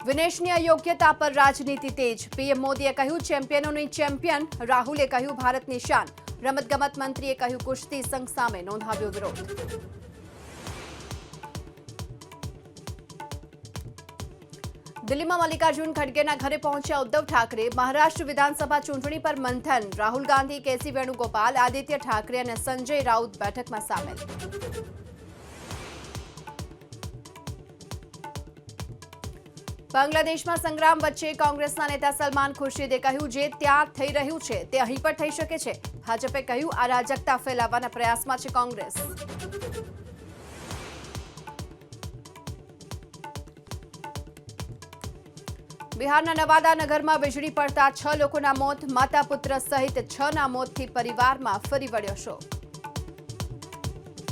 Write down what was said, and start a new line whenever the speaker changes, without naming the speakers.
વિનેશની અયોગ્યતા પર રાજનીતિ તેજ. પીએમ મોદીએ કહ્યું ચેમ્પિયનોની ચેમ્પિયન. રાહુલે કહ્યું ભારતની શાન. રમતગમત મંત્રીએ કહ્યું કુસ્તી સંઘ સામે નોંધાવ્યો વિરોધ. દિલ્હીમાં મલ્લિકાર્જુન ખડગેના ઘરે પહોંચ્યા ઉદ્ધવ ઠાકરે. મહારાષ્ટ્ર વિધાનસભા ચૂંટણી પર મંથન. રાહુલ ગાંધી, કેસી વેણુગોપાલ, આદિત્ય ઠાકરે અને સંજય રાઉત બેઠકમાં સામેલ. બાંગ્લાદેશમાં સંગ્રામ વચ્ચે કોંગ્રેસના નેતા સલમાન ખુરશીદે કહ્યું જે ત્યાં થઈ રહ્યું છે તે અહીં પણ થઈ શકે છે. ભાજપે કહ્યું અરાજકતા ફેલાવવાના પ્રયાસમાં છે કોંગ્રેસ. બિહારના નવાદા નગરમાં વીજળી પડતા 6 લોકોના મોત. માતા પુત્ર સહિત 6ના મોતથી પરિવારમાં ફરી વળ્યો શોક.